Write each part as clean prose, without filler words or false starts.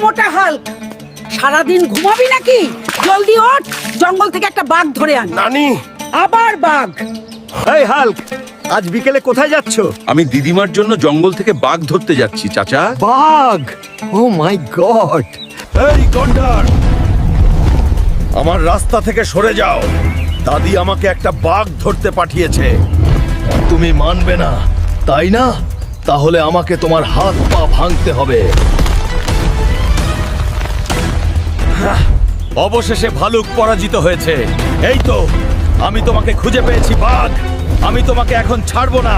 মোটা হাল্ক, সারাদিন ঘুমাবি নাকি? জলদি ওঠ, জঙ্গল থেকে একটা বাঘ ধরে আন। নানি, আবার বাঘ? এই হাল্ক, আজ বিকেলে কোথায় যাচ্ছ? আমি দিদিমার জন্য জঙ্গল থেকে বাঘ ধরতে যাচ্ছি চাচা। বাঘ! ও মাই গড! এই গন্ডার, আমার রাস্তা থেকে সরে যাও। দাদি আমাকে একটা বাঘ ধরতে পাঠিয়েছে। তুমি মানবে না, তাই না? তাহলে আমাকে তোমার হাত পা ভাঙতে হবে। অবশেষে ভালুক পরাজিত হয়েছে। এই তো, আমি তোমাকে খুঁজে পেয়েছি বাঘ। আমি তোমাকে এখন ছাড়বো না।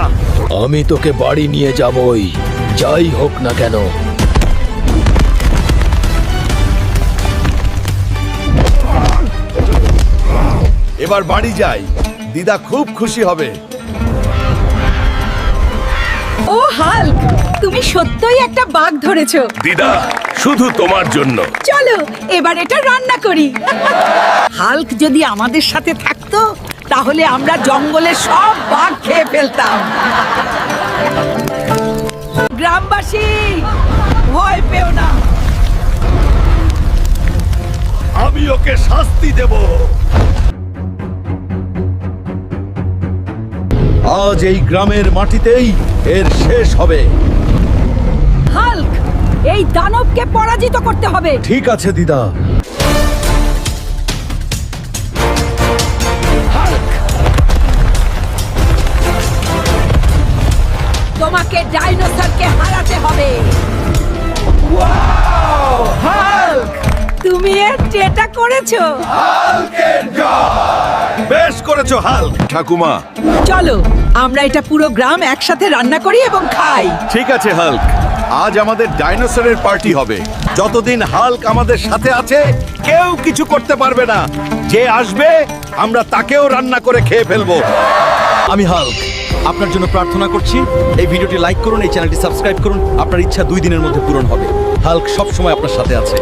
আমি তোকে বাড়ি নিয়ে যাবই, যাই হোক না কেন। এবার বাড়ি যাই, দিদা খুব খুশি হবে। ও হাল্ক, তুমি সত্যই একটা বাঘ ধরেছো। দিদা, শুধু তোমার জন্য। চলো এবার এটা রান্না করি। হাল্ক যদি আমাদের সাথে থাকতো তাহলে আমরা জঙ্গলে সব বাঘ খেয়ে ফেলতাম। গ্রামবাসী, ভয় পেও না। আমি ওকে শাস্তি দেব। আজ এই গ্রামের মাটিতেই এর শেষ হবে। হাল্ক, এই দানবকে পরাজিত করতে হবে। ঠিক আছে দিদা। তোমাকে ডাইনোসরকে হারাতে হবে। হাল্ক, তুমি এটা করেছো। বেশ করেছো হাল্ক। ঠাকুমা, চলো আমরা এটা পুরো গ্রাম একসাথে রান্না করি এবং খাই। ঠিক আছে হাল্ক, আজ আমাদের ডাইনোসরের পার্টি হবে। যতদিন হাল্ক আমাদের সাথে আছে কেউ কিছু করতে পারবে না। যে আসবে আমরা তাকেও রান্না করে খেয়ে ফেলবো। আমি হাল্ক আপনার জন্য প্রার্থনা করছি, এই ভিডিওটি লাইক করুন, এই চ্যানেলটি সাবস্ক্রাইব করুন। আপনার ইচ্ছা 2 দিনের মধ্যে পূরণ হবে। হাল্ক সব সময় আপনার সাথে আছে।